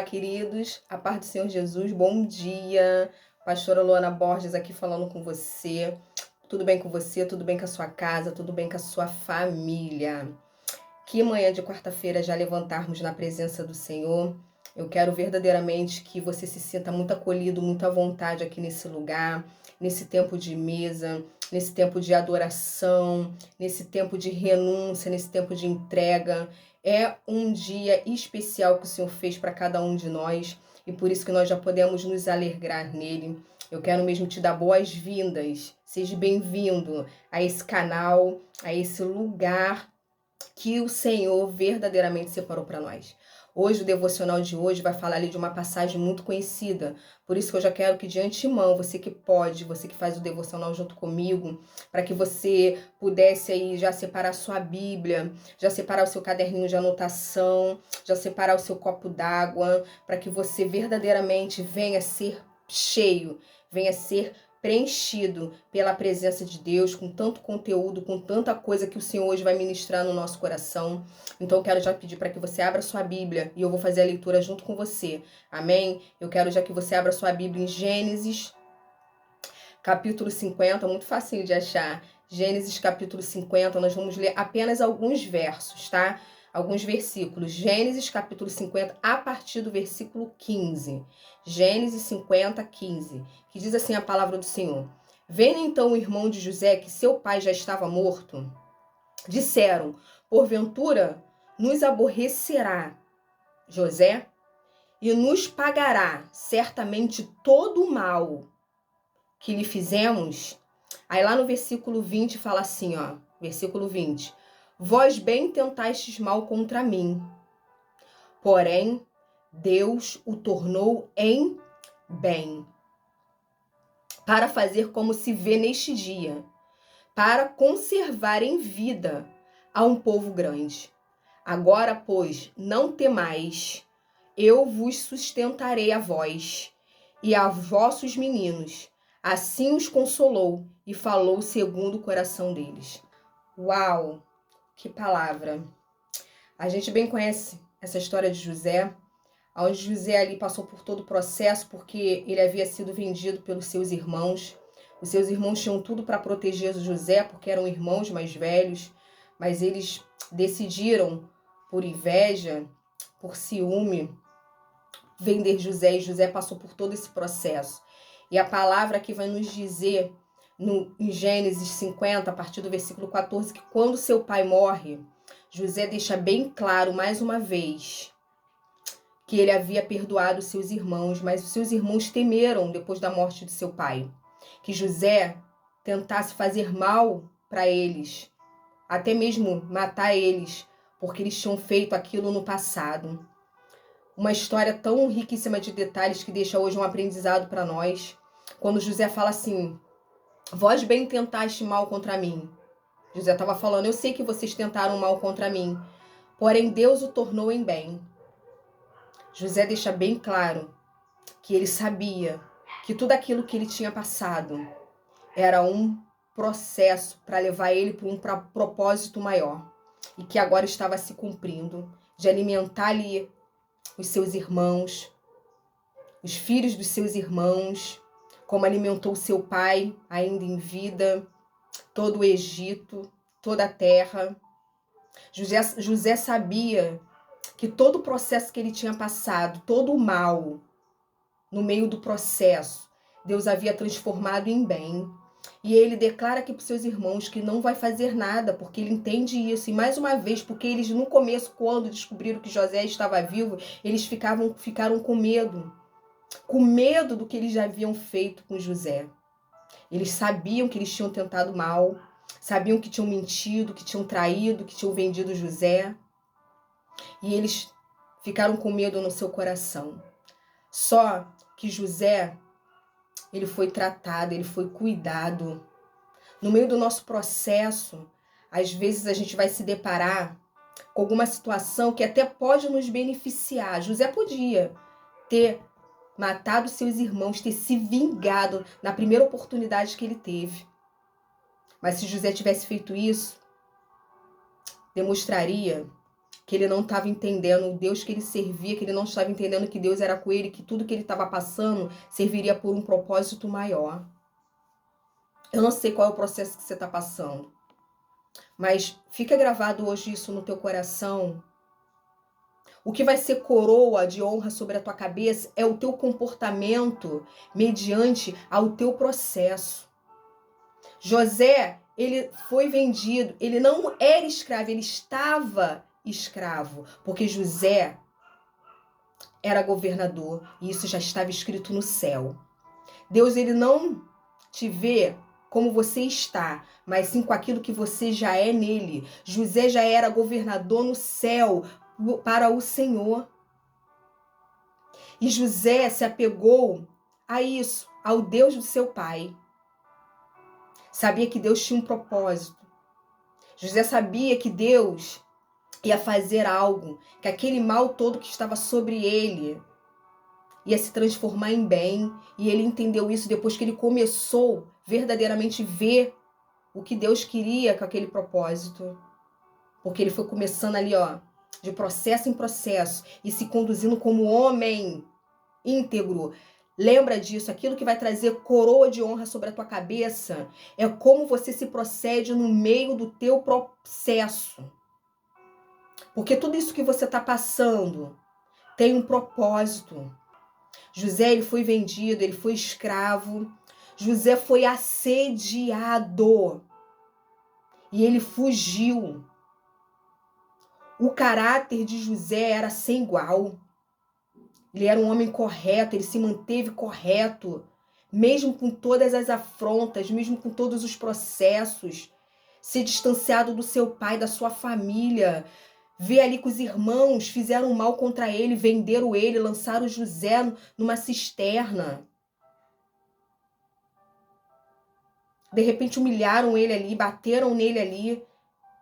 queridos, a paz do Senhor Jesus, bom dia. Pastora Luana Borges aqui falando com você. Tudo bem com você? Tudo bem com a sua casa? Tudo bem com a sua família? Que manhã de quarta-feira já levantarmos na presença do Senhor. Eu quero verdadeiramente que você se sinta muito acolhido, muito à vontade aqui nesse lugar, nesse tempo de mesa, nesse tempo de adoração, nesse tempo de renúncia, nesse tempo de entrega. É um dia especial que o Senhor fez para cada um de nós e por isso que nós já podemos nos alegrar nele. Eu quero mesmo te dar boas-vindas. Seja bem-vindo a esse canal, a esse lugar que o Senhor verdadeiramente separou para nós. Hoje, o devocional de hoje vai falar ali de uma passagem muito conhecida. Por isso que eu já quero que de antemão, você que pode, você que faz o devocional junto comigo, para que você pudesse aí já separar a sua Bíblia, já separar o seu caderninho de anotação, já separar o seu copo d'água, para que você verdadeiramente venha ser cheio, venha ser preenchido pela presença de Deus, com tanto conteúdo, com tanta coisa que o Senhor hoje vai ministrar no nosso coração. Então eu quero já pedir para que você abra sua Bíblia e eu vou fazer a leitura junto com você. Amém? Eu quero já que você abra sua Bíblia em Gênesis, capítulo 50, muito facinho de achar. Gênesis, capítulo 50, nós vamos ler apenas alguns versos, tá? Alguns versículos. Gênesis, capítulo 50, a partir do versículo 15. Gênesis 50, 15, que diz assim a palavra do Senhor. Vendo então o irmão de José que seu pai já estava morto, disseram, porventura nos aborrecerá José e nos pagará certamente todo o mal que lhe fizemos. Aí lá no versículo 20 fala assim, ó, versículo 20. Vós bem tentastes mal contra mim, porém Deus o tornou em bem, para fazer como se vê neste dia, para conservar em vida a um povo grande. Agora, pois, não temais, eu vos sustentarei a vós e a vossos meninos. Assim os consolou e falou segundo o coração deles. Uau, que palavra! A gente bem conhece essa história de José, onde José ali passou por todo o processo porque ele havia sido vendido pelos seus irmãos. Os seus irmãos tinham tudo para proteger José porque eram irmãos mais velhos, mas eles decidiram, por inveja, por ciúme, vender José, e José passou por todo esse processo. E a palavra que vai nos dizer em Gênesis 50, a partir do versículo 14, que quando seu pai morre, José deixa bem claro mais uma vez que ele havia perdoado seus irmãos, mas os seus irmãos temeram depois da morte de seu pai, que José tentasse fazer mal para eles, até mesmo matar eles, porque eles tinham feito aquilo no passado. Uma história tão riquíssima de detalhes que deixa hoje um aprendizado para nós. Quando José fala assim, vós bem tentaste mal contra mim. José estava falando, eu sei que vocês tentaram mal contra mim, porém Deus o tornou em bem. José deixa bem claro que ele sabia que tudo aquilo que ele tinha passado era um processo para levar ele para um propósito maior e que agora estava se cumprindo, de alimentar ali os seus irmãos, os filhos dos seus irmãos, como alimentou seu pai ainda em vida, todo o Egito, toda a terra. José sabia que todo o processo que ele tinha passado, todo o mal, no meio do processo, Deus havia transformado em bem. E ele declara aqui para os seus irmãos que não vai fazer nada, porque ele entende isso. E mais uma vez, porque eles no começo, quando descobriram que José estava vivo, eles ficaram com medo do que eles já haviam feito com José. Eles sabiam que eles tinham tentado mal, sabiam que tinham mentido, que tinham traído, que tinham vendido José. E eles ficaram com medo no seu coração. Só que José, ele foi tratado, ele foi cuidado. No meio do nosso processo, às vezes a gente vai se deparar com alguma situação que até pode nos beneficiar. José podia ter matado seus irmãos, ter se vingado na primeira oportunidade que ele teve. Mas se José tivesse feito isso, demonstraria que ele não estava entendendo, o Deus que ele servia, que ele não estava entendendo que Deus era com ele, que tudo que ele estava passando serviria por um propósito maior. Eu não sei qual é o processo que você está passando, mas fica gravado hoje isso no teu coração. O que vai ser coroa de honra sobre a tua cabeça é o teu comportamento mediante ao teu processo. José, ele foi vendido, ele não era escravo, ele estava escravo, porque José era governador e isso já estava escrito no céu. Deus, ele não te vê como você está, mas sim com aquilo que você já é nele. José já era governador no céu para o Senhor. E José se apegou a isso, ao Deus do seu pai. Sabia que Deus tinha um propósito. José sabia que Deus ia fazer algo, que aquele mal todo que estava sobre ele ia se transformar em bem. E ele entendeu isso depois que ele começou verdadeiramente ver o que Deus queria com aquele propósito. Porque ele foi começando ali, de processo em processo e se conduzindo como homem íntegro. Lembra disso, aquilo que vai trazer coroa de honra sobre a tua cabeça é como você se procede no meio do teu processo. Porque tudo isso que você está passando tem um propósito. José, ele foi vendido, ele foi escravo. José foi assediado e ele fugiu. O caráter de José era sem igual. Ele era um homem correto, ele se manteve correto, mesmo com todas as afrontas, mesmo com todos os processos, se distanciado do seu pai, da sua família, ver ali que os irmãos fizeram mal contra ele, venderam ele, lançaram José numa cisterna. De repente humilharam ele ali, bateram nele ali.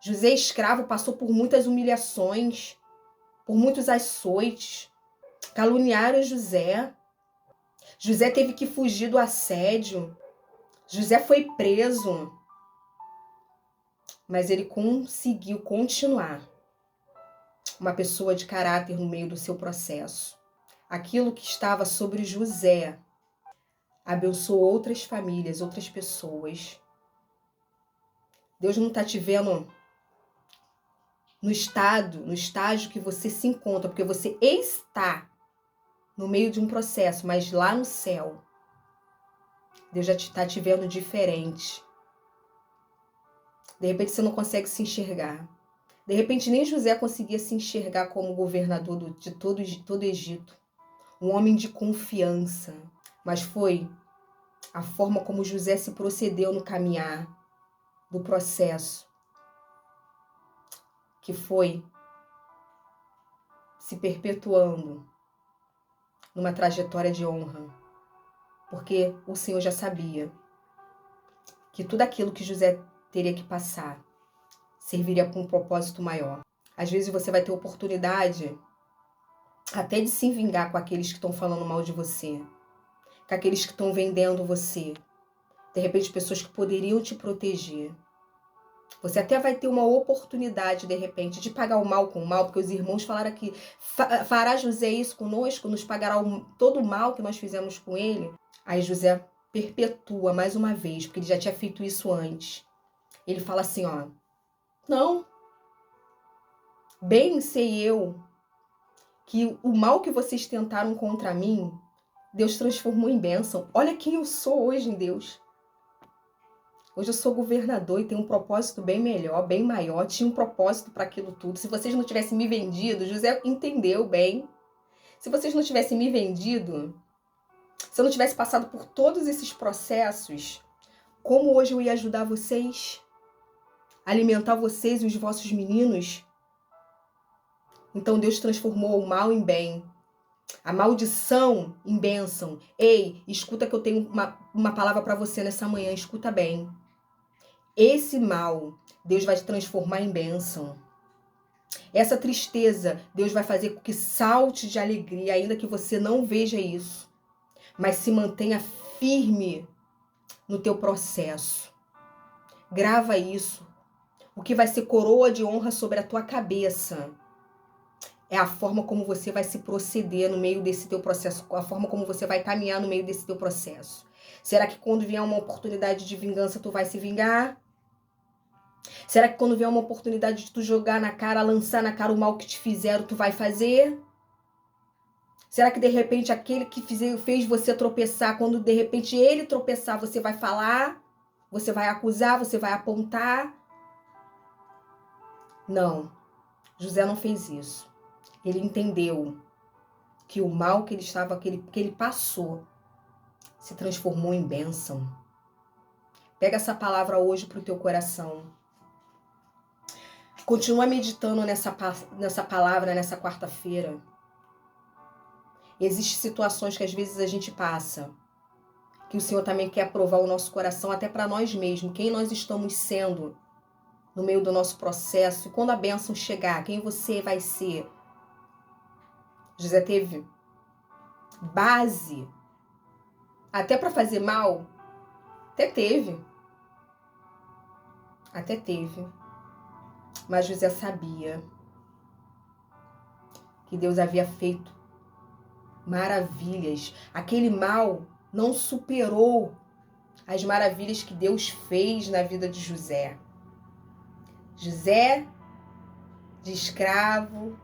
José escravo passou por muitas humilhações, por muitos açoites. Caluniaram José. José teve que fugir do assédio. José foi preso. Mas ele conseguiu continuar uma pessoa de caráter no meio do seu processo. Aquilo que estava sobre José abençoou outras famílias, outras pessoas. Deus não está te vendo no estágio que você se encontra, porque você está no meio de um processo, mas lá no céu, Deus já está te vendo diferente. De repente você não consegue se enxergar. De repente nem José conseguia se enxergar como governador de todo o Egito. Um homem de confiança. Mas foi a forma como José se procedeu no caminhar do processo, que foi se perpetuando numa trajetória de honra. Porque o Senhor já sabia que tudo aquilo que José teria que passar serviria para um propósito maior. Às vezes você vai ter oportunidade até de se vingar com aqueles que estão falando mal de você, com aqueles que estão vendendo você. De repente, pessoas que poderiam te proteger. Você até vai ter uma oportunidade, de repente, de pagar o mal com o mal, porque os irmãos falaram que fará José isso conosco, nos pagará todo o mal que nós fizemos com ele. Aí José perpetua mais uma vez, porque ele já tinha feito isso antes. Ele fala assim, não, bem sei eu que o mal que vocês tentaram contra mim, Deus transformou em bênção. Olha quem eu sou hoje em Deus. Hoje eu sou governador e tenho um propósito bem melhor, bem maior. Tinha um propósito para aquilo tudo. Se vocês não tivessem me vendido, José entendeu bem. Se vocês não tivessem me vendido, se eu não tivesse passado por todos esses processos, como hoje eu ia ajudar vocês? Alimentar vocês e os vossos meninos? Então Deus transformou o mal em bem. A maldição em bênção. Ei, escuta que eu tenho uma palavra para você nessa manhã. Escuta bem. Esse mal, Deus vai te transformar em bênção. Essa tristeza, Deus vai fazer com que salte de alegria, ainda que você não veja isso. Mas se mantenha firme no teu processo. Grava isso. O que vai ser coroa de honra sobre a tua cabeça É a forma como você vai se proceder no meio desse teu processo, a forma como você vai caminhar no meio desse teu processo. Será que quando vier uma oportunidade de vingança, tu vai se vingar? Será que quando vier uma oportunidade de tu jogar na cara, lançar na cara o mal que te fizeram, tu vai fazer? Será que de repente aquele que fez você tropeçar, quando de repente ele tropeçar, você vai falar? Você vai acusar? Você vai apontar? Não, José não fez isso. Ele entendeu que o mal que ele passou se transformou em bênção. Pega essa palavra hoje para o teu coração. Continua meditando nessa palavra, nessa quarta-feira. Existem situações que às vezes a gente passa, que o Senhor também quer provar o nosso coração, até para nós mesmos, quem nós estamos sendo no meio do nosso processo. E quando a bênção chegar, quem você vai ser? José teve base até para fazer mal? Até teve. Mas José sabia que Deus havia feito maravilhas. Aquele mal não superou as maravilhas que Deus fez na vida de José. José, de escravo,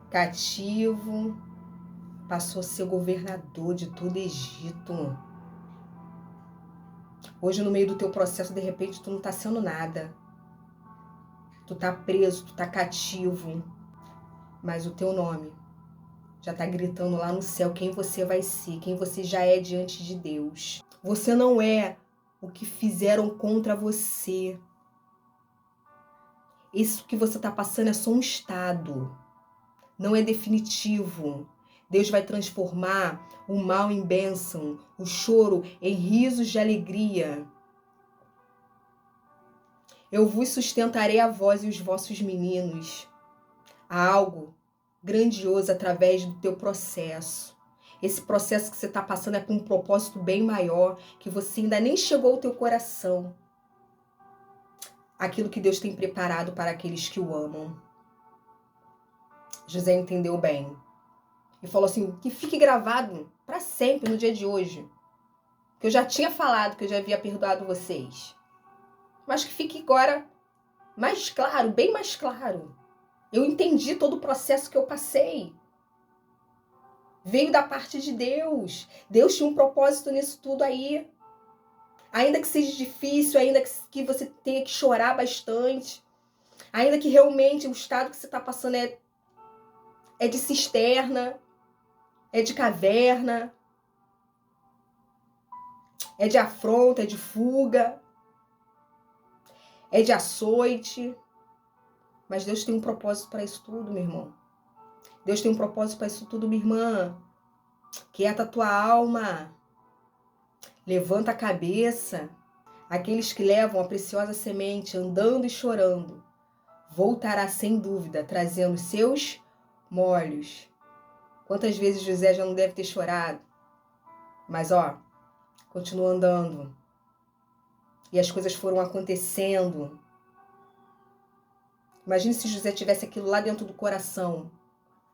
cativo, passou a ser governador de todo o Egito. Hoje, no meio do teu processo, de repente, tu não tá sendo nada. Tu tá preso, tu tá cativo. Mas o teu nome já tá gritando lá no céu quem você vai ser, quem você já é diante de Deus. Você não é o que fizeram contra você. Isso que você tá passando é só um estado. Não é definitivo. Deus vai transformar o mal em bênção, o choro em risos de alegria. Eu vos sustentarei a vós e os vossos meninos. Há algo grandioso através do teu processo. Esse processo que você está passando é com um propósito bem maior, que você ainda nem chegou ao teu coração. Aquilo que Deus tem preparado para aqueles que o amam. José entendeu bem. E falou assim, que fique gravado para sempre no dia de hoje. Que eu já tinha falado que eu já havia perdoado vocês. Mas que fique agora mais claro, bem mais claro. Eu entendi todo o processo que eu passei. Veio da parte de Deus. Deus tinha um propósito nisso tudo aí. Ainda que seja difícil, ainda que você tenha que chorar bastante, ainda que realmente o estado que você está passando é de cisterna, é de caverna, é de afronta, é de fuga, é de açoite. Mas Deus tem um propósito para isso tudo, meu irmão. Deus tem um propósito para isso tudo, minha irmã. Quieta a tua alma. Levanta a cabeça. Aqueles que levam a preciosa semente andando e chorando, voltará sem dúvida, trazendo seus molhos. Quantas vezes José já não deve ter chorado? Mas continua andando. E as coisas foram acontecendo. Imagine se José tivesse aquilo lá dentro do coração.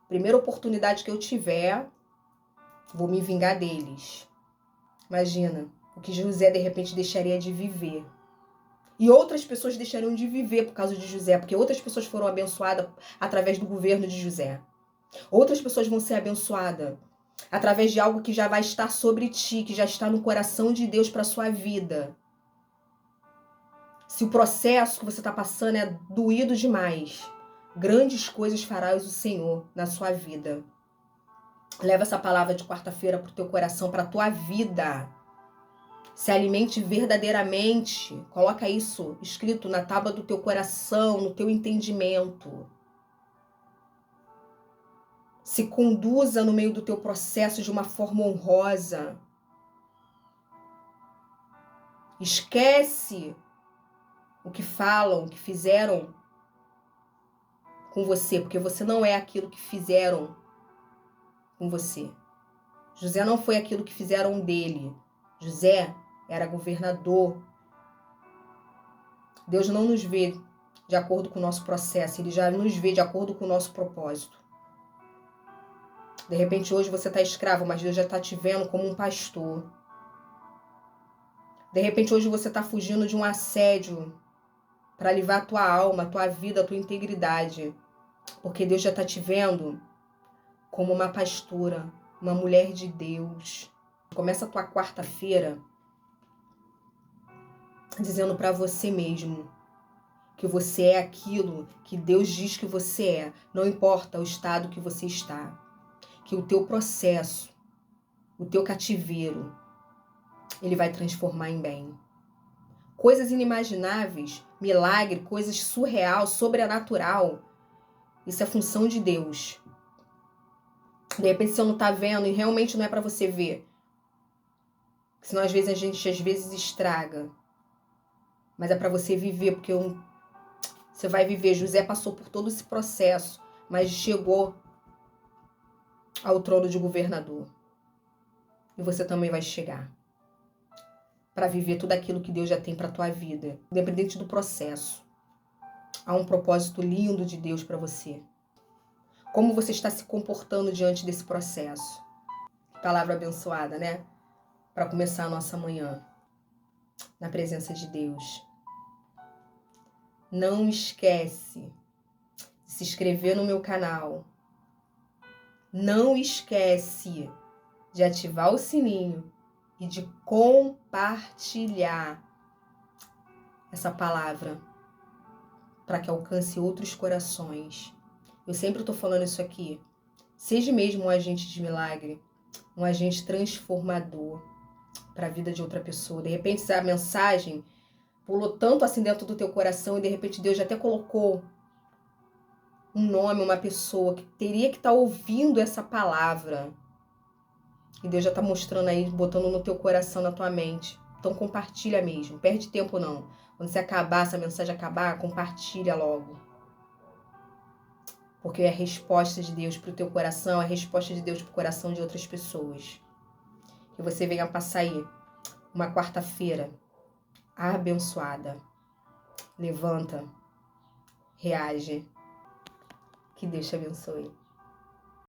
Primeira oportunidade que eu tiver, vou me vingar deles. Imagina o que José de repente deixaria de viver. E outras pessoas deixariam de viver por causa de José, porque outras pessoas foram abençoadas através do governo de José. Outras pessoas vão ser abençoadas através de algo que já vai estar sobre ti, que já está no coração de Deus para a sua vida. Se o processo que você está passando é doído demais, grandes coisas farás o Senhor na sua vida. Leva essa palavra de quarta-feira para o teu coração, para a tua vida. Se alimente verdadeiramente. Coloca isso escrito na tábua do teu coração, no teu entendimento. Se conduza no meio do teu processo de uma forma honrosa. Esquece o que falam, o que fizeram com você, porque você não é aquilo que fizeram com você. José não foi aquilo que fizeram dele. José era governador. Deus não nos vê de acordo com o nosso processo, Ele já nos vê de acordo com o nosso propósito. De repente hoje você está escravo, mas Deus já está te vendo como um pastor. De repente hoje você está fugindo de um assédio para livrar a tua alma, a tua vida, a tua integridade. Porque Deus já está te vendo como uma pastora, uma mulher de Deus. Começa a tua quarta-feira dizendo para você mesmo que você é aquilo que Deus diz que você é. Não importa o estado que você está. Que o teu processo, o teu cativeiro, ele vai transformar em bem. Coisas inimagináveis, milagre, coisas surreal, sobrenatural. Isso é função de Deus. De repente você não está vendo e realmente não é para você ver. Senão às vezes a gente estraga. Mas é para você viver, porque você vai viver. José passou por todo esse processo, mas chegou ao trono de governador. E você também vai chegar para viver tudo aquilo que Deus já tem para tua vida, independente do processo. Há um propósito lindo de Deus para você. Como você está se comportando diante desse processo? Palavra abençoada, né? Para começar a nossa manhã na presença de Deus. Não esquece de se inscrever no meu canal. Não esquece de ativar o sininho e de compartilhar essa palavra para que alcance outros corações. Eu sempre estou falando isso aqui. Seja mesmo um agente de milagre, um agente transformador para a vida de outra pessoa. De repente, a mensagem pulou tanto assim dentro do teu coração e de repente Deus já até colocou um nome, uma pessoa que teria que estar ouvindo essa palavra. E Deus já está mostrando aí, botando no teu coração, na tua mente. Então compartilha mesmo, perde tempo não. Quando você acabar, essa mensagem acabar, compartilha logo. Porque é a resposta de Deus para o teu coração, é a resposta de Deus para o coração de outras pessoas. Que você venha passar aí uma quarta-feira abençoada. Levanta, reage. Que Deus te abençoe.